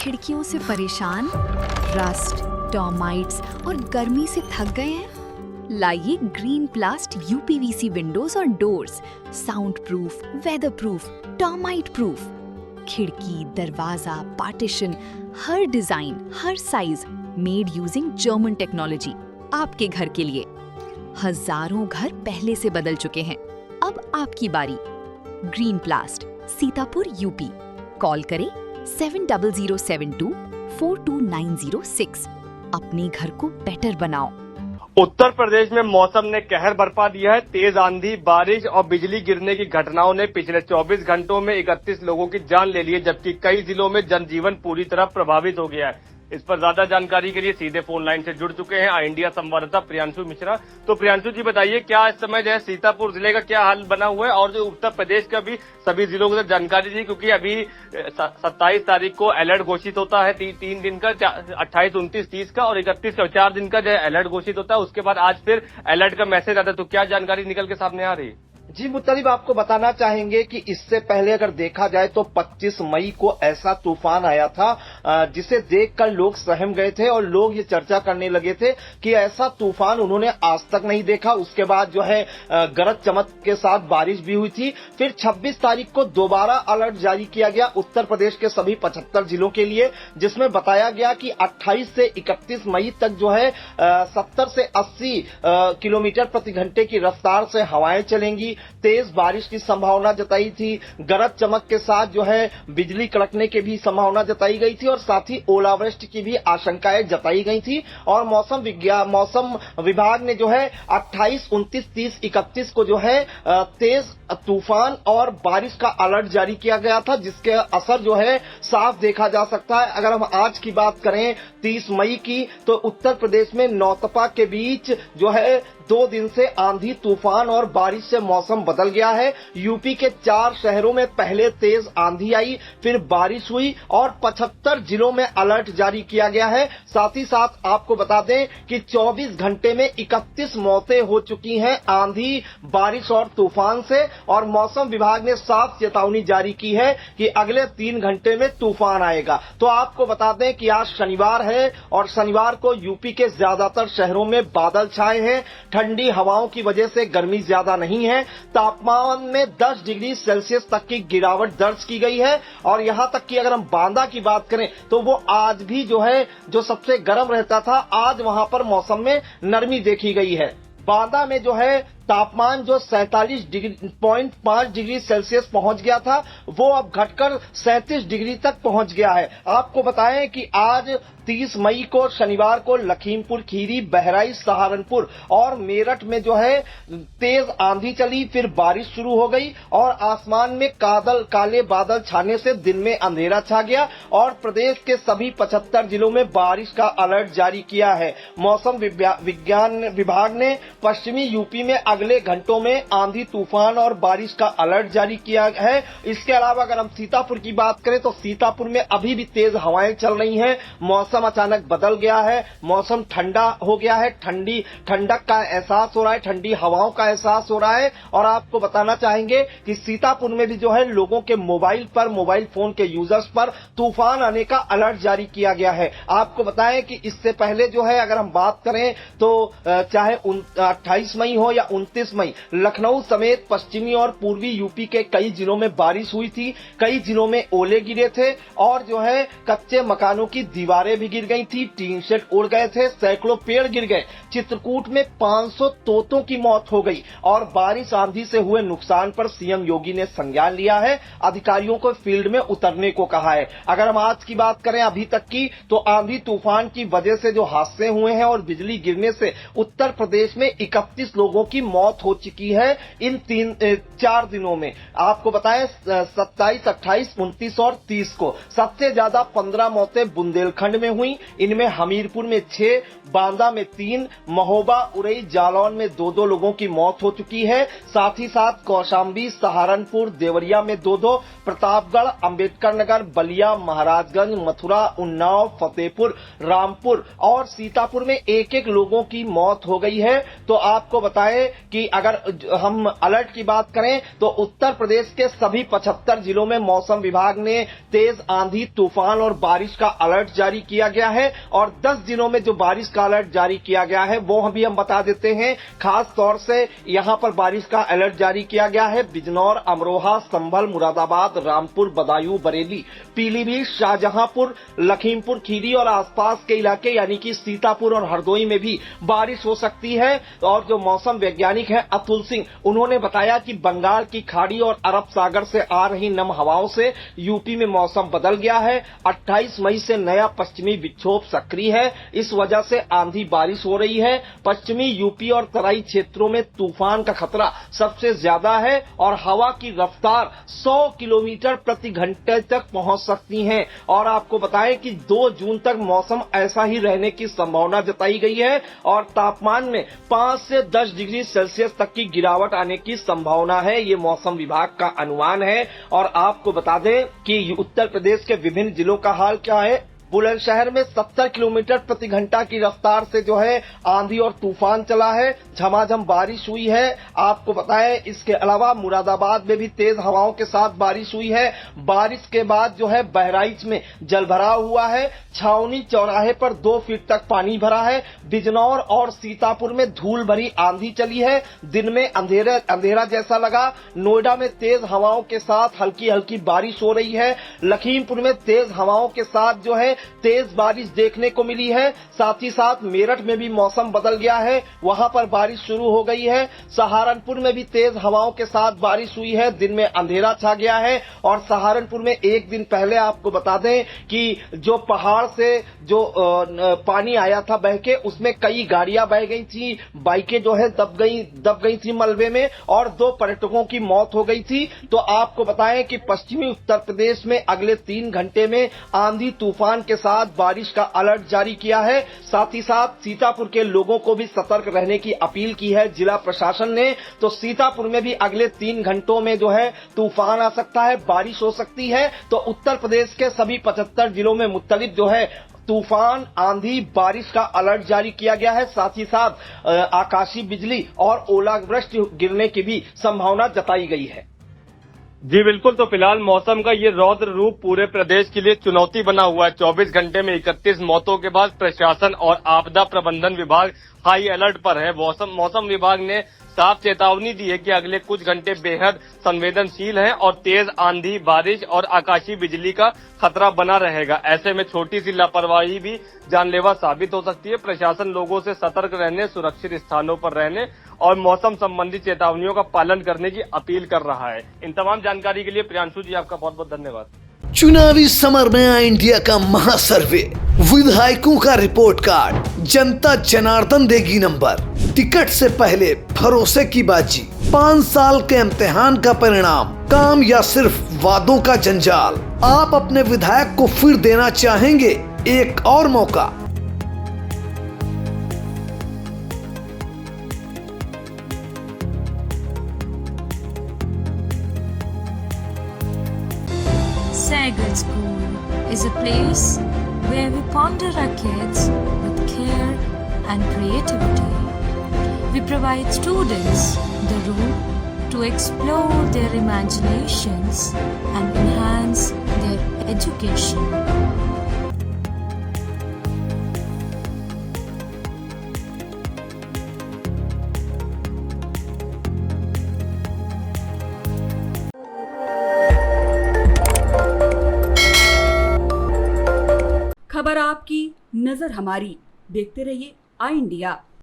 खिड़कियों से परेशान, रस्ट, टर्माइट्स और गर्मी से थक गए हैं? लाइए ग्रीन प्लास्ट यूपीवीसी विंडोज और doors, sound proof, weather proof, termite proof. खिड़की, दरवाजा, पार्टीशन, हर डिजाइन, हर size, made using German technology, आपके घर के लिए। हजारों घर पहले से बदल चुके हैं, अब आपकी बारी। Green प्लास्ट, Sitapur, UP. कॉल करें 7072422906। अपने घर को बेटर बनाओ। उत्तर प्रदेश में मौसम ने कहर बरपा दिया है। तेज आंधी, बारिश और बिजली गिरने की घटनाओं ने पिछले 24 घंटों में 31 लोगों की जान ले ली है, जबकि कई जिलों में जनजीवन पूरी तरह प्रभावित हो गया है। इस पर ज्यादा जानकारी के लिए सीधे फोन लाइन से जुड़ चुके हैं आई इंडिया संवाददाता प्रियांशु मिश्रा। तो प्रियांशु जी बताइए, क्या इस समय जो है सीतापुर जिले का क्या हाल बना हुआ है, और जो उत्तर प्रदेश का भी सभी जिलों को जानकारी दी, क्योंकि अभी 27 तारीख को अलर्ट घोषित होता है 3 दिन का, 28, 29, 30 का, और 31 का 4 दिन का जो है अलर्ट घोषित होता है। उसके बाद आज फिर अलर्ट का मैसेज आता है, तो क्या जानकारी निकल के सामने आ रही है? जी मुत्तलिब, आपको बताना चाहेंगे कि इससे पहले अगर देखा जाए तो 25 मई को ऐसा तूफान आया था जिसे देखकर लोग सहम गए थे और लोग ये चर्चा करने लगे थे कि ऐसा तूफान उन्होंने आज तक नहीं देखा। उसके बाद जो है गरज चमक के साथ बारिश भी हुई थी। फिर 26 तारीख को दोबारा अलर्ट जारी किया गया उत्तर प्रदेश के सभी 75 जिलों के लिए, जिसमें बताया गया कि 28 से 31 मई तक जो है 70 से 80 किलोमीटर प्रति घंटे की रफ्तार से हवाएं चलेंगी। तेज बारिश की संभावना जताई थी। गरज चमक के साथ जो है बिजली कड़कने की भी संभावना जताई गई थी और साथ ही ओलावृष्टि की भी आशंकाएं जताई गई थी। और मौसम विभाग ने जो है 28, 29, 30, 31 को जो है तेज तूफान और बारिश का अलर्ट जारी किया गया था, जिसके असर जो है साफ देखा जा सकता है। अगर हम आज की बात करें 30 मई की, तो उत्तर प्रदेश में नौतपा के बीच जो है 2 दिन से आंधी, तूफान और बारिश से मौसम बदल गया है। यूपी के 4 शहरों में पहले तेज आंधी आई, फिर बारिश हुई और 75 जिलों में अलर्ट जारी किया गया है। साथ ही साथ आपको बता दें कि 24 घंटे में 31 मौतें हो चुकी हैं आंधी, बारिश और तूफान से। और मौसम विभाग ने साफ चेतावनी जारी की है कि अगले 3 घंटे में तूफान आएगा। तो आपको बता दें कि आज शनिवार है और शनिवार को यूपी के ज्यादातर शहरों में बादल छाए हैं। ठंडी हवाओं की वजह से गर्मी ज्यादा नहीं है। तापमान में 10 डिग्री सेल्सियस तक की गिरावट दर्ज की गई है। और यहां तक कि अगर हम बांदा की बात करें तो वो आज भी जो है जो सबसे गर्म रहता था, आज वहां पर मौसम में नरमी देखी गई है। बांदा में जो है तापमान जो 47.5 डिग्री सेल्सियस पहुंच गया था, वो अब घटकर 37 डिग्री तक पहुंच गया है। आपको बताएं कि आज 30 मई को शनिवार को लखीमपुर खीरी, बहराइच, सहारनपुर और मेरठ में जो है तेज आंधी चली, फिर बारिश शुरू हो गई और आसमान में काले बादल छाने से दिन में अंधेरा छा गया और प्रदेश के सभी 75 जिलों में बारिश का अलर्ट जारी किया है। मौसम विज्ञान विभाग ने पश्चिमी यूपी में अगले घंटों में आंधी, तूफान और बारिश का अलर्ट जारी किया है। इसके अलावा अगर हम सीतापुर की बात करें तो सीतापुर में अभी भी तेज हवाएं चल रही हैं। मौसम अचानक बदल गया है, मौसम ठंडा हो गया है, ठंडक का एहसास हो रहा है, ठंडी हवाओं का एहसास हो रहा है। और आपको बताना चाहेंगे कि सीतापुर में भी जो है लोगों के मोबाइल फोन के यूजर्स पर तूफान आने का अलर्ट जारी किया गया है। आपको बताएं कि इससे पहले जो है अगर हम बात करें तो चाहे 28 मई हो या 29 मई, लखनऊ समेत पश्चिमी और पूर्वी यूपी के कई जिलों में बारिश हुई थी। कई जिलों में ओले गिरे थे और जो है कच्चे मकानों की दीवारें भी गिर गई थी, टीन शेड उड़ गए थे, सैकड़ों पेड़ गिर गए। चित्रकूट में 500 तोतों की मौत हो गई और बारिश आंधी से हुए नुकसान पर सीएम योगी ने संज्ञान लिया है। अधिकारियों को फील्ड में उतरने को कहा है। अगर हम आज की बात करें अभी तक की, तो आंधी तूफान की वजह से जो हादसे हुए हैं और बिजली गिरने से उत्तर प्रदेश में 31 लोगों की मौत हो चुकी है इन 4 दिनों में। आपको बताएं 27, 28, 29 और 30 को सबसे ज्यादा 15 मौतें बुंदेलखंड में हुई। इनमें हमीरपुर में 6, बांदा में 3, महोबा, उरई, जालौन में 2-2 लोगों की मौत हो चुकी है। साथ ही साथ कौशाम्बी, सहारनपुर, देवरिया में 2-2, प्रतापगढ़, अंबेडकर नगर, बलिया, महाराजगंज, मथुरा, उन्नाव, फतेहपुर, रामपुर और सीतापुर में 1-1 लोगों की मौत हो गई है। तो आपको बताएं कि अगर हम अलर्ट की बात करें तो उत्तर प्रदेश के सभी 75 जिलों में मौसम विभाग ने तेज आंधी, तूफान और बारिश का अलर्ट जारी किया गया है। और 10 जिलों में जो बारिश का अलर्ट जारी किया गया है वो भी हम बता देते हैं। खास तौर से यहां पर बारिश का अलर्ट जारी किया गया है बिजनौर, अमरोहा, संभल, मुरादाबाद, रामपुर, बदायूं, बरेली, पीलीभीत, शाहजहांपुर, लखीमपुर खीरी और आसपास के इलाके यानी कि सीतापुर और हरदोई में भी बारिश हो सकती है। और जो मौसम वैज्ञानिक है अतुल सिंह, उन्होंने बताया कि बंगाल की खाड़ी और अरब सागर से आ रही नम हवाओं से यूपी में मौसम बदल गया है। 28 मई से नया पश्चिमी विक्षोभ सक्रिय है। इस वजह से आंधी बारिश हो रही है। पश्चिमी यूपी और तराई क्षेत्रों में तूफान का खतरा सबसे ज्यादा है और हवा की रफ्तार 100 किलोमीटर प्रति घंटे तक पहुंच सकती है। और आपको बताएं कि 2 जून तक मौसम ऐसा ही रहने की संभावना जताई गई है और तापमान में 5 से 10 डिग्री सेल्सियस तक की गिरावट आने की संभावना है। ये मौसम विभाग का अनुमान है। और आपको बता दें कि उत्तर प्रदेश के विभिन्न जिलों का हाल क्या है। बुलंदशहर में 70 किलोमीटर प्रति घंटा की रफ्तार से जो है आंधी और तूफान चला है। झमाझम बारिश हुई है। आपको बताएं इसके अलावा मुरादाबाद में भी तेज हवाओं के साथ बारिश हुई है। बारिश के बाद जो है बहराइच में जलभराव हुआ है। छावनी चौराहे पर 2 फीट तक पानी भरा है। बिजनौर और सीतापुर में धूल भरी आंधी चली है। दिन में अंधेरा जैसा लगा। नोएडा में तेज हवाओं के साथ हल्की हल्की बारिश हो रही है। लखीमपुर में तेज हवाओं के साथ जो है तेज बारिश देखने को मिली है। साथ ही साथ मेरठ में भी मौसम बदल गया है, वहां पर बारिश शुरू हो गई है। सहारनपुर में भी तेज हवाओं के साथ बारिश हुई है। दिन में अंधेरा छा गया है। और सहारनपुर में एक दिन पहले आपको बता दें कि जो पहाड़ से जो पानी आया था बह के, उसमें कई गाड़ियां बह गई थी, बाइकें जो है दब गई थी मलबे में और 2 पर्यटकों की मौत हो गई थी। तो आपको बताएं कि पश्चिमी उत्तर प्रदेश में अगले 3 घंटे में आंधी तूफान के साथ बारिश का अलर्ट जारी किया है। साथ ही साथ सीतापुर के लोगों को भी सतर्क रहने की अपील की है जिला प्रशासन ने। तो सीतापुर में भी अगले 3 घंटों में जो है तूफान आ सकता है, बारिश हो सकती है। तो उत्तर प्रदेश के सभी 75 जिलों में मुख्तलिफ जो है तूफान, आंधी, बारिश का अलर्ट जारी किया गया है। साथ ही साथ आकाशीय बिजली और ओलावृष्टि गिरने की भी संभावना जताई गई है। जी बिल्कुल। तो फिलहाल मौसम का ये रौद्र रूप पूरे प्रदेश के लिए चुनौती बना हुआ है। 24 घंटे में 31 मौतों के बाद प्रशासन और आपदा प्रबंधन विभाग हाई अलर्ट पर है। मौसम विभाग ने साफ चेतावनी दी है कि अगले कुछ घंटे बेहद संवेदनशील हैं और तेज आंधी, बारिश और आकाशीय बिजली का खतरा बना रहेगा। ऐसे में छोटी सी लापरवाही भी जानलेवा साबित हो सकती है। प्रशासन लोगों से सतर्क रहने, सुरक्षित स्थानों पर रहने और मौसम संबंधी चेतावनियों का पालन करने की अपील कर रहा है। इन तमाम जानकारी के लिए प्रियांशु जी आपका बहुत बहुत धन्यवाद। चुनावी समर में आया इंडिया का महासर्वे, विधायकों का रिपोर्ट कार्ड, जनता जनार्दन देगी नंबर, टिकट से पहले भरोसे की बाजी, 5 साल के इम्तिहान का परिणाम, काम या सिर्फ वादों का जंजाल। आप अपने विधायक को फिर देना चाहेंगे एक और मौका? Sagar School is a place where we ponder our kids with care and creativity. We provide students the room to explore their imaginations and enhance their education. खबर आपकी, नजर हमारी। देखते रहिए आई इंडिया।